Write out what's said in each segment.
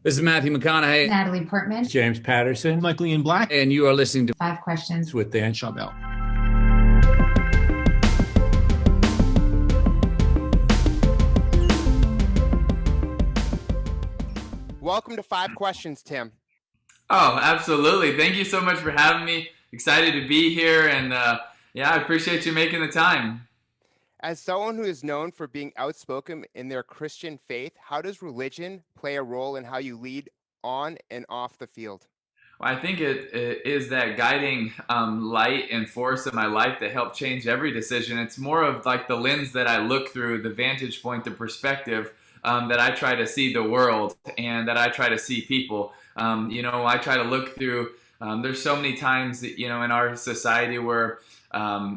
This is Matthew McConaughey, Natalie Portman. James Patterson, Michael Ian Black, and you are listening to Five questions with Dan Schawbel. Welcome to Five Questions, Tim. Oh, absolutely. Thank you so much for having me. Excited to be here. And I appreciate you making the time. As someone who is known for being outspoken in their Christian faith, how does religion play a role in how you lead on and off the field? Well, I think it is that guiding light and force in my life that helped change every decision. It's more of like the lens that I look through, the vantage point, the perspective that I try to see the world and that I try to see people. I try to look through, there's so many times that, in our society where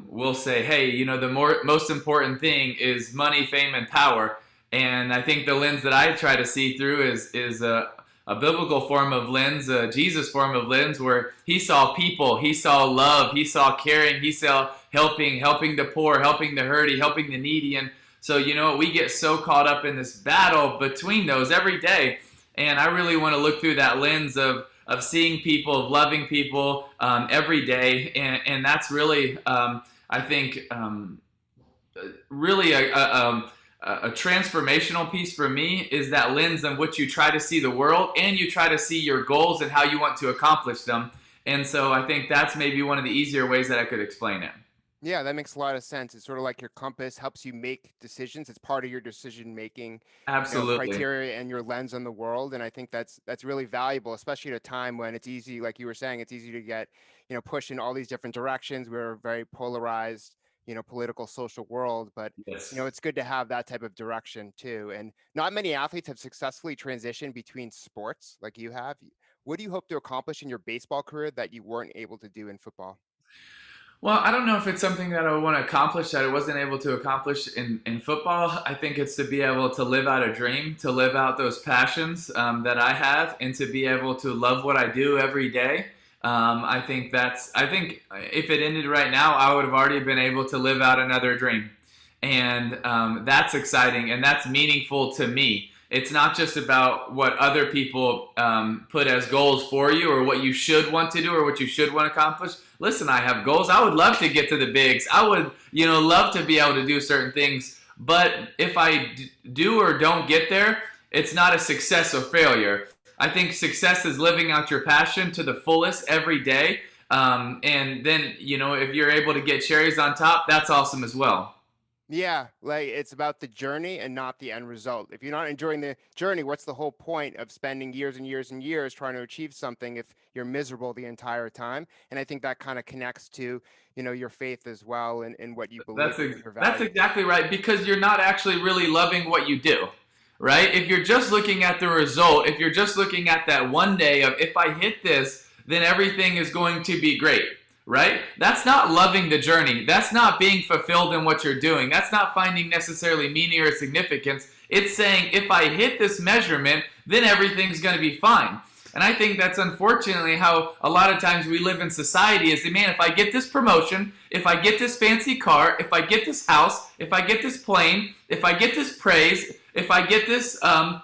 we'll say, hey, the most important thing is money, fame, and power. And I think the lens that I try to see through is a biblical form of lens, a Jesus form of lens, where he saw people, he saw love, he saw caring, he saw helping the poor, helping the hurting, helping the needy. And so, we get so caught up in this battle between those every day. And I really want to look through that lens of seeing people, of loving people every day. And that's really, I think, really a transformational piece for me is that lens in which you try to see the world and you try to see your goals and how you want to accomplish them. And so I think that's maybe one of the easier ways that I could explain it. Yeah, that makes a lot of sense. It's sort of like your compass helps you make decisions. It's part of your decision-making Absolutely. criteria and your lens on the world. And I think that's really valuable, especially at a time when it's easy, like you were saying, it's easy to get, pushed in all these different directions. We're a very polarized, political, social world. But, Yes. It's good to have that type of direction too. And not many athletes have successfully transitioned between sports like you have. What do you hope to accomplish in your baseball career that you weren't able to do in football? Well, I don't know if it's something that I want to accomplish that I wasn't able to accomplish in football. I think it's to be able to live out a dream, to live out those passions that I have, and to be able to love what I do every day. I think if it ended right now, I would have already been able to live out another dream. And that's exciting and that's meaningful to me. It's not just about what other people put as goals for you or what you should want to do or what you should want to accomplish. Listen, I have goals. I would love to get to the bigs. I would, love to be able to do certain things. But if I do or don't get there, it's not a success or failure. I think success is living out your passion to the fullest every day. And then, if you're able to get cherries on top, that's awesome as well. Yeah, like it's about the journey and not the end result. If you're not enjoying the journey, what's the whole point of spending years and years and years trying to achieve something if you're miserable the entire time? And I think that kind of connects to, your faith as well and what you believe. That's exactly right, because you're not actually really loving what you do, right? If you're just looking at the result, if you're just looking at that one day of if I hit this, then everything is going to be great. Right? That's not loving the journey. That's not being fulfilled in what you're doing. That's not finding necessarily meaning or significance. It's saying, if I hit this measurement, then everything's going to be fine. And I think that's unfortunately how a lot of times we live in society is, man, if I get this promotion, if I get this fancy car, if I get this house, if I get this plane, if I get this praise, if I get this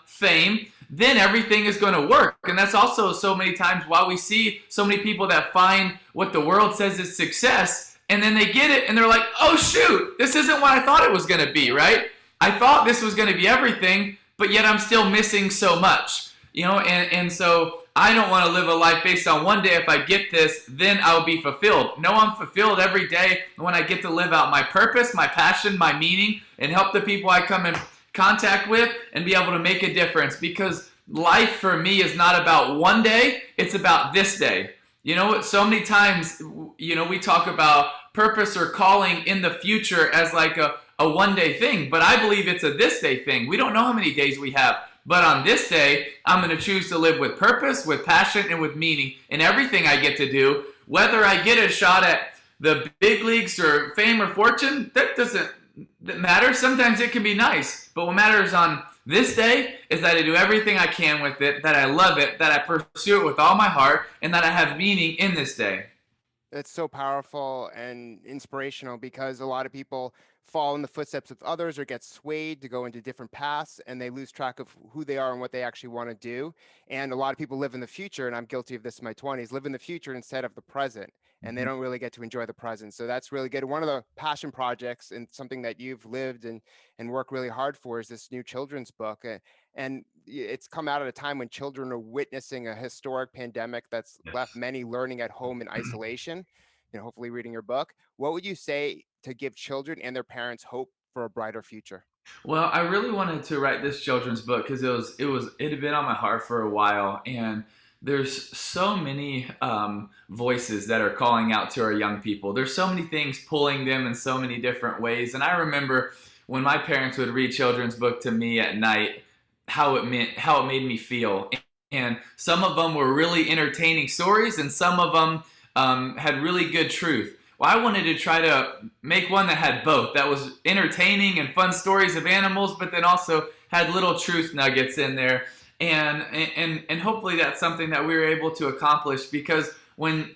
fame, then everything is going to work. And that's also so many times why we see so many people that find what the world says is success, and then they get it and they're like, oh shoot, this isn't what I thought it was going to be, right? I thought this was going to be everything, but yet I'm still missing so much, and so I don't want to live a life based on one day if I get this, then I'll be fulfilled. No, I'm fulfilled every day when I get to live out my purpose, my passion, my meaning, and help the people I come in contact with and be able to make a difference, because life for me is not about one day, it's about this day. So many times, we talk about purpose or calling in the future as like a one day thing, but I believe it's a this day thing. We don't know how many days we have, but on this day, I'm going to choose to live with purpose, with passion, and with meaning in everything I get to do. Whether I get a shot at the big leagues or fame or fortune, that doesn't matter. Sometimes it can be nice, but what matters on this day is that I do everything I can with it, that I love it, that I pursue it with all my heart, and that I have meaning in this day. It's so powerful and inspirational because a lot of people fall in the footsteps of others or get swayed to go into different paths, and they lose track of who they are and what they actually want to do. And a lot of people live in the future, and I'm guilty of this in my 20s, live in the future instead of the present, and they don't really get to enjoy the present. So that's really good. One of the passion projects and something that you've lived and worked really hard for is this new children's book. And it's come out at a time when children are witnessing a historic pandemic that's left many learning at home in isolation, hopefully reading your book. What would you say to give children and their parents hope for a brighter future? Well, I really wanted to write this children's book because it had been on my heart for a while, and there's so many voices that are calling out to our young people. There's so many things pulling them in so many different ways. And I remember when my parents would read children's book to me at night, how it made me feel. And some of them were really entertaining stories, and some of them had really good truth. Well, I wanted to try to make one that had both, that was entertaining and fun stories of animals, but then also had little truth nuggets in there. And hopefully that's something that we were able to accomplish, because when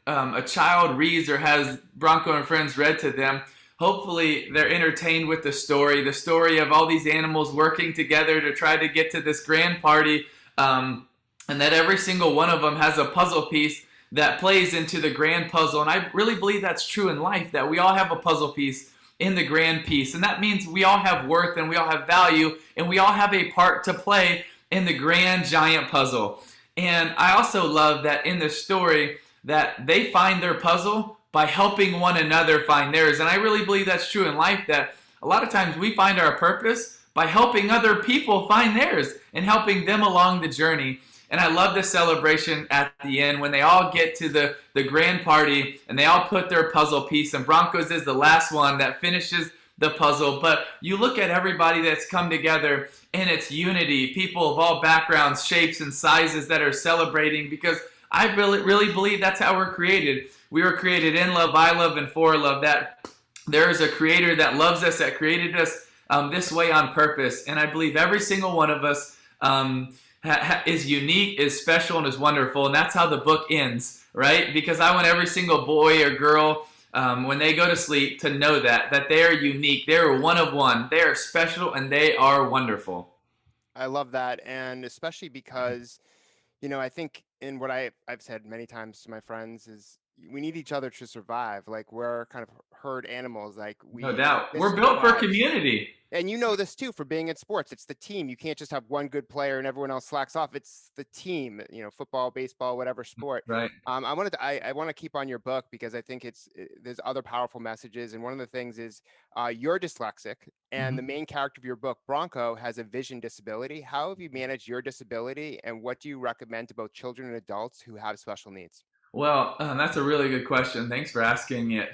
a child reads or has Bronco and Friends read to them, hopefully they're entertained with the story of all these animals working together to try to get to this grand party, and that every single one of them has a puzzle piece that plays into the grand puzzle. And I really believe that's true in life, that we all have a puzzle piece in the grand piece. And that means we all have worth, and we all have value, and we all have a part to play in the grand giant puzzle. And I also love that in the story that they find their puzzle by helping one another find theirs. And I really believe that's true in life, that a lot of times we find our purpose by helping other people find theirs and helping them along the journey. And I love the celebration at the end when they all get to the grand party and they all put their puzzle piece, and Broncos is the last one that finishes the puzzle. But you look at everybody that's come together and it's unity, people of all backgrounds, shapes, and sizes that are celebrating, because I really believe that's how we're created. We were created in love, by love, and for love, that there is a creator that loves us, that created us this way on purpose. And I believe every single one of us is unique, is special, and is wonderful. And that's how the book ends, right? Because I want every single boy or girl, when they go to sleep, to know that they are unique, they are one of one, they are special, and they are wonderful. I love that. And especially because, I think in what I've said many times to my friends is we need each other to survive. Like, we're kind of herd animals. Like, no doubt. We're built for community. And you know this too, for being in sports, it's the team. You can't just have one good player and everyone else slacks off. It's the team, football, baseball, whatever sport. Right. I want to keep on your book because I think there's other powerful messages. And one of the things is you're dyslexic, and the main character of your book, Bronco, has a vision disability. How have you managed your disability, and what do you recommend to both children and adults who have special needs? Well, that's a really good question. Thanks for asking it.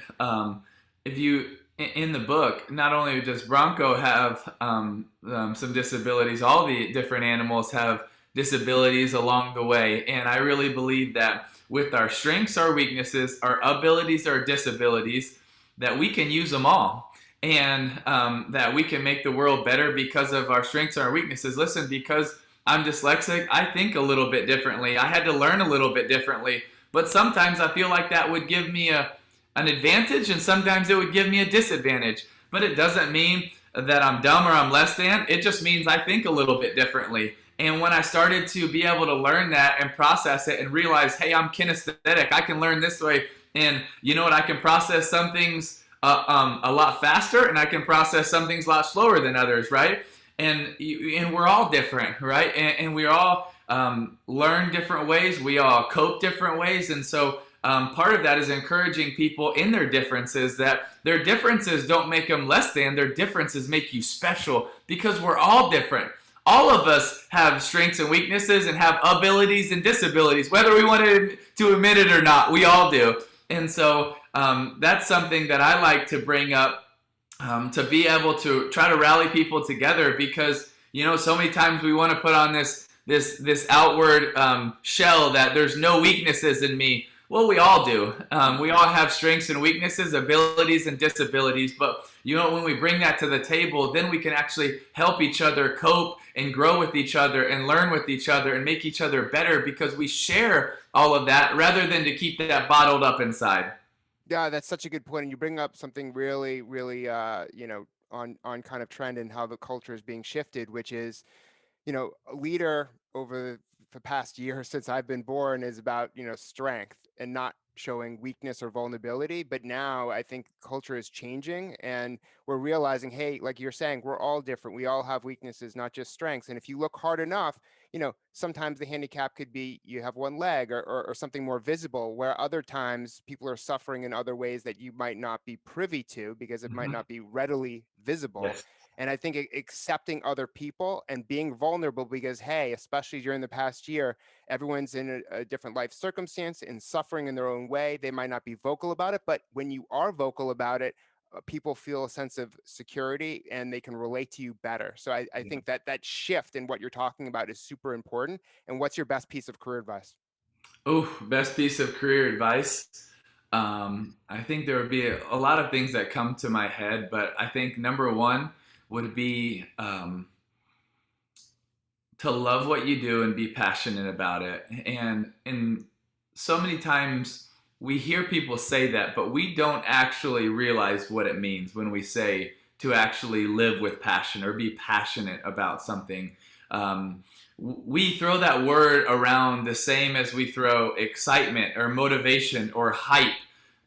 In the book, not only does Bronco have some disabilities, all the different animals have disabilities along the way. And I really believe that with our strengths, our weaknesses, our abilities, our disabilities, that we can use them all. And that we can make the world better because of our strengths and our weaknesses. Listen, because I'm dyslexic, I think a little bit differently. I had to learn a little bit differently. But sometimes I feel like that would give me an advantage, and sometimes it would give me a disadvantage. But it doesn't mean that I'm dumb or I'm less than. It just means I think a little bit differently. And when I started to be able to learn that and process it and realize, hey, I'm kinesthetic, I can learn this way. And you know what? I can process some things a lot faster, and I can process some things a lot slower than others, right? And we're all different, right? And we all learn different ways. We all cope different ways. And so part of that is encouraging people in their differences, that their differences don't make them less than, their differences make you special, because we're all different. All of us have strengths and weaknesses and have abilities and disabilities, whether we want to admit it or not, we all do. And so that's something that I like to bring up, to be able to try to rally people together, because, so many times we want to put on this outward shell that there's no weaknesses in me. Well, we all do. We all have strengths and weaknesses, abilities and disabilities. But when we bring that to the table, then we can actually help each other cope and grow with each other and learn with each other and make each other better, because we share all of that rather than to keep that bottled up inside. Yeah, that's such a good point, and you bring up something really, really, on kind of trend and how the culture is being shifted, which is, a leader over the past year since I've been born is about, strength and not showing weakness or vulnerability. But now I think culture is changing and we're realizing, hey, like you're saying, we're all different. We all have weaknesses, not just strengths. And if you look hard enough, sometimes the handicap could be you have one leg or something more visible, where other times people are suffering in other ways that you might not be privy to because it might Mhm. not be readily visible. Yes. And I think accepting other people and being vulnerable because, hey, especially during the past year, everyone's in a different life circumstance and suffering in their own way. They might not be vocal about it, but when you are vocal about it, people feel a sense of security and they can relate to you better. So I think that that shift in what you're talking about is super important. And what's your best piece of career advice? Oh, best piece of career advice. I think there would be a lot of things that come to my head, but I think number one would be to love what you do and be passionate about it. And so many times we hear people say that, but we don't actually realize what it means when we say to actually live with passion or be passionate about something. We throw that word around the same as we throw excitement or motivation or hype.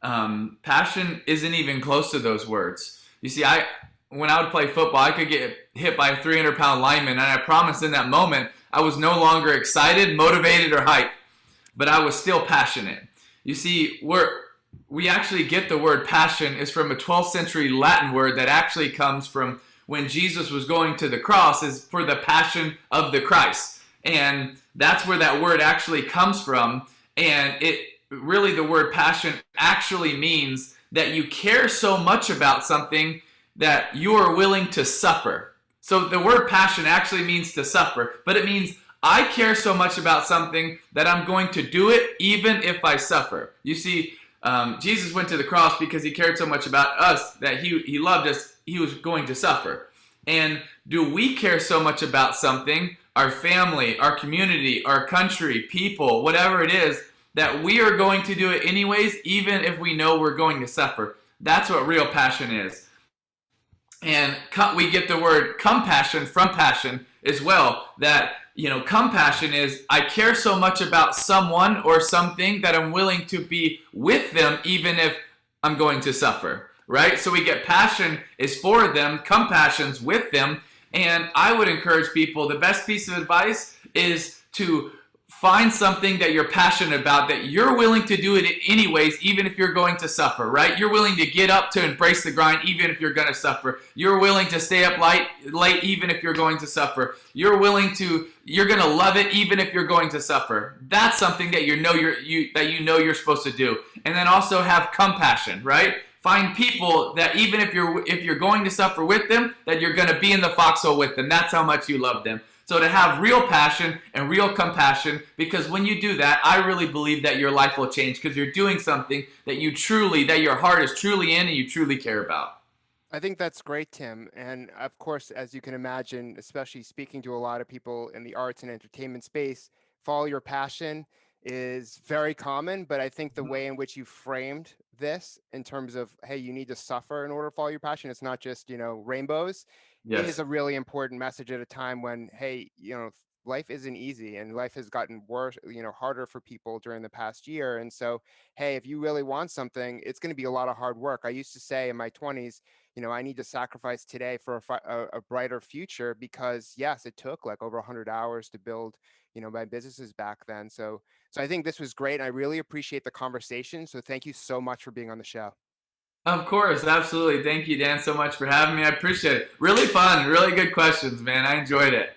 Passion isn't even close to those words. You see, when I would play football, I could get hit by a 300-pound lineman, and I promise in that moment, I was no longer excited, motivated, or hyped, but I was still passionate. You see, we actually get the word passion is from a 12th century Latin word that actually comes from when Jesus was going to the cross, is for the passion of the Christ. And that's where that word actually comes from. And it really, the word passion actually means that you care so much about something that you are willing to suffer. So the word passion actually means to suffer, but it means I care so much about something that I'm going to do it even if I suffer. You see, Jesus went to the cross because he cared so much about us that he loved us, he was going to suffer. And do we care so much about something, our family, our community, our country, people, whatever it is, that we are going to do it anyways, even if we know we're going to suffer? That's what real passion is. And we get the word compassion from passion as well. That, compassion is I care so much about someone or something that I'm willing to be with them even if I'm going to suffer, right? So we get passion is for them, compassion's with them. And I would encourage people, the best piece of advice is to find something that you're passionate about, that you're willing to do it anyways, even if you're going to suffer, right? You're willing to get up to embrace the grind, even if you're going to suffer. You're willing to stay up late, even if you're going to suffer. You're going to love it, even if you're going to suffer. That's something that you know you're supposed to do. And then also have compassion, right? Find people that even if you're going to suffer with them, that you're going to be in the foxhole with them. That's how much you love them. So to have real passion and real compassion, because when you do that, I really believe that your life will change because you're doing something that your heart is truly in and you truly care about. I think that's great, Tim. And of course, as you can imagine, especially speaking to a lot of people in the arts and entertainment space, follow your passion is very common. But I think the way in which you framed this in terms of, hey, you need to suffer in order to follow your passion, it's not just, rainbows, is Yes. a really important message at a time when, hey, life isn't easy and life has gotten worse, harder for people during the past year. And so, hey, if you really want something, it's going to be a lot of hard work. I used to say in my 20s, I need to sacrifice today for a brighter future because yes, it took like over 100 hours to build, my businesses back then. So I think this was great. I really appreciate the conversation. So thank you so much for being on the show. Of course, absolutely. Thank you, Dan, so much for having me. I appreciate it. Really fun, really good questions, man. I enjoyed it.